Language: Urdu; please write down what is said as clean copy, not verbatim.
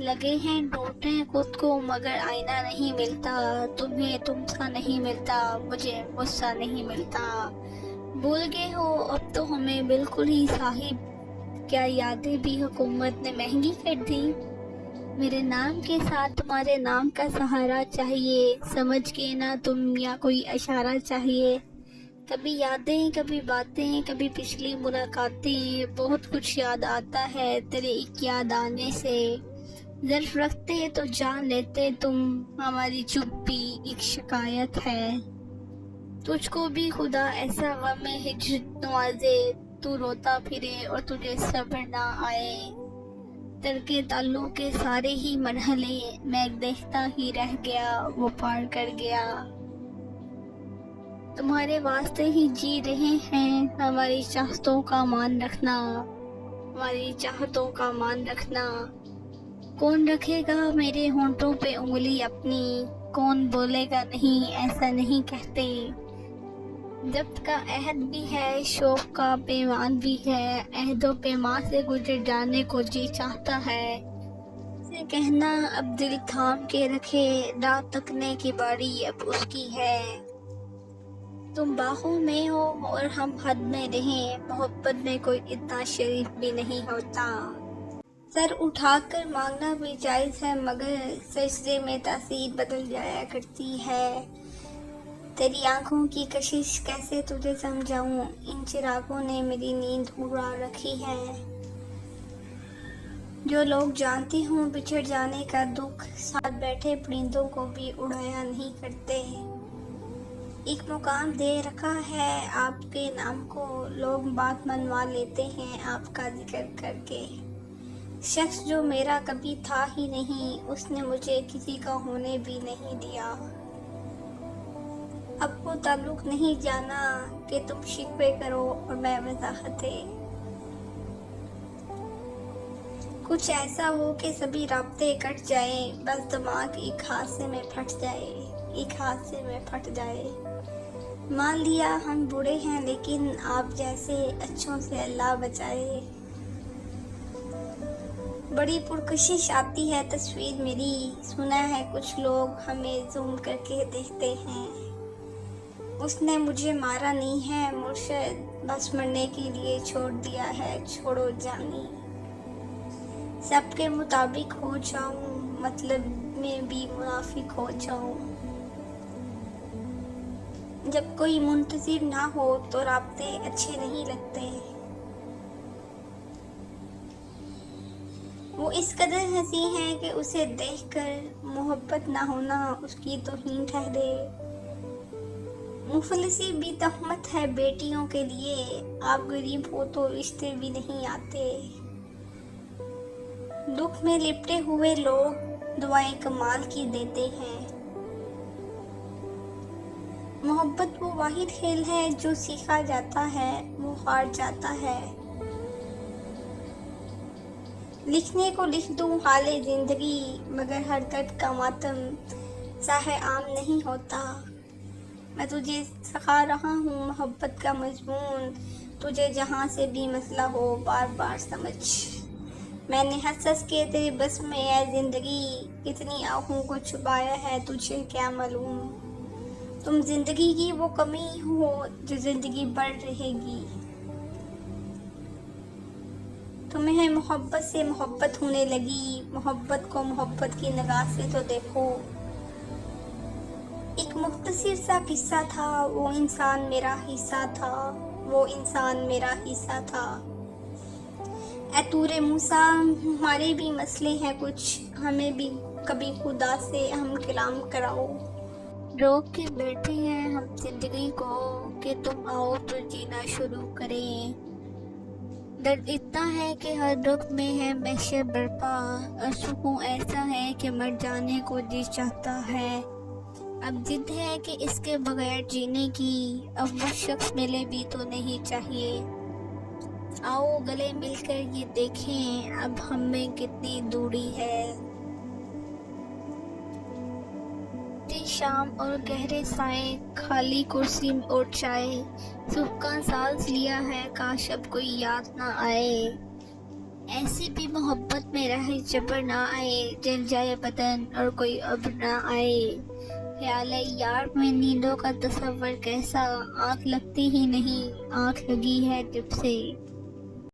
لگے ہیں ڈھونڈنے خود کو مگر آئینہ نہیں ملتا، تمہیں تم سا نہیں ملتا، مجھے مجھ سا نہیں ملتا۔ بھول گئے ہو اب تو ہمیں بالکل ہی صاحب، کیا یادیں بھی حکومت نے مہنگی کر دی؟ میرے نام کے ساتھ تمہارے نام کا سہارا چاہیے، سمجھ کے نہ تم یا کوئی اشارہ چاہیے۔ کبھی یادیں، کبھی باتیں، کبھی پچھلی ملاقاتیں، بہت کچھ یاد آتا ہے تیرے ایک یاد آنے سے۔ ظرف رکھتے تو جان لیتے تم، ہماری چپ بھی ایک شکایت ہے۔ تجھ کو بھی خدا ایسا غم ہجر نوازے، تو روتا پھرے اور تجھے صبر نہ آئے۔ ترک تعلق کے سارے ہی مرحلے میں دیکھتا ہی رہ گیا، وہ پار کر گیا۔ تمہارے واسطے ہی جی رہے ہیں، ہماری چاہتوں کا مان رکھنا، ہماری چاہتوں کا مان رکھنا۔ کون رکھے گا میرے ہونٹوں پہ انگلی اپنی، کون بولے گا نہیں ایسا نہیں کہتے۔ ضبط کا عہد بھی ہے، شوق کا پیمان بھی ہے، عہد و پیمان سے گزر جانے کو جی چاہتا ہے۔ سے کہنا اب دل تھام کے رکھے، راہ تکنے کی باری اب اس کی ہے۔ تم باہوں میں ہو اور ہم حد میں رہیں، محبت میں کوئی اتنا شریف بھی نہیں ہوتا۔ سر اٹھا کر مانگنا بھی جائز ہے مگر سجدے میں تاثیر بدل جایا کرتی ہے۔ تیری آنکھوں کی کشش کیسے تجھے سمجھاؤں، ان چراغوں نے میری نیند اڑا رکھی ہے۔ جو لوگ جانتے ہوں بچھڑ جانے کا دکھ، ساتھ بیٹھے پرندوں کو بھی اڑایا نہیں کرتے۔ ایک مقام دے رکھا ہے آپ کے نام کو، لوگ بات منوا لیتے ہیں آپ کا ذکر کر کے۔ شخص جو میرا کبھی تھا ہی نہیں، اس نے مجھے کسی کا ہونے بھی نہیں دیا۔ اب وہ تعلق نہیں جانا کہ تم شکوے کرو اور میں وضاحتیں۔ کچھ ایسا ہو کہ سبھی رابطے کٹ جائیں، بس دماغ ایک حادثے میں پھٹ جائے، ایک حادثے میں پھٹ جائے۔ مان لیا ہم برے ہیں لیکن آپ جیسے اچھوں سے اللہ بچائے۔ بڑی پرکشش آتی ہے تصویر میری، سنا ہے کچھ لوگ ہمیں زوم کر کے دیکھتے ہیں۔ اس نے مجھے مارا نہیں ہے مرشد، بس مرنے کے لیے چھوڑ دیا ہے، چھوڑو جانی۔ سب کے مطابق ہو جاؤں، مطلب میں بھی منافق ہو جاؤں۔ جب کوئی منتظر نہ ہو تو رابطے اچھے نہیں لگتے۔ وہ اس قدر ہنسی ہے کہ اسے دیکھ کر محبت نہ ہونا اس کی توہین ٹھہرے۔ مفلسی بھی تہمت ہے بیٹیوں کے لیے، آپ غریب ہو تو رشتے بھی نہیں آتے۔ دکھ میں لپٹے ہوئے لوگ دعائیں کمال کی دیتے ہیں۔ محبت وہ واحد کھیل ہے جو سیکھا جاتا ہے، وہ ہار جاتا ہے۔ لکھنے کو لکھ دوں حال زندگی، مگر ہر درد کا ماتم ساہ عام نہیں ہوتا۔ میں تجھے سکھا رہا ہوں محبت کا مضمون، تجھے جہاں سے بھی مسئلہ ہو بار بار سمجھ۔ میں نے ہنس ہنس کے تیرے بس میں اے زندگی، کتنی آہوں کو چھپایا ہے تجھے کیا معلوم۔ تم زندگی کی وہ کمی ہو جو زندگی بڑھ رہے گی۔ تمہیں محبت سے محبت ہونے لگی، محبت کو محبت کی نگاہ سے تو دیکھو۔ ایک مختصر سا قصہ تھا، وہ انسان میرا حصہ تھا، وہ انسان میرا حصہ تھا۔ اے طور موسیٰ، ہمارے بھی مسئلے ہیں کچھ، ہمیں بھی کبھی خدا سے ہم کلام کراؤ۔ روک کے بیٹھے ہیں ہم زندگی کو کہ تم آؤ تو جینا شروع کریں۔ درد اتنا ہے کہ ہر رخ میں ہے محشر برپا، اور سکون ایسا ہے کہ مر جانے کو جی چاہتا ہے۔ اب ضد ہے کہ اس کے بغیر جینے کی، اب وہ شخص ملے بھی تو نہیں چاہیے۔ آؤ گلے مل کر یہ دیکھیں اب ہم میں کتنی دوری ہے۔ شام اور گہرے سائے، خالی کرسی اور چائے، صبح کا سانس لیا ہے کاش اب کوئی یاد نہ آئے۔ ایسی بھی محبت میں رہے جبر نہ آئے، جل جائے بدن اور کوئی ابر نہ آئے۔ خیال یار میں نیندوں کا تصور کیسا، آنکھ لگتی ہی نہیں، آنکھ لگی ہے جب سے۔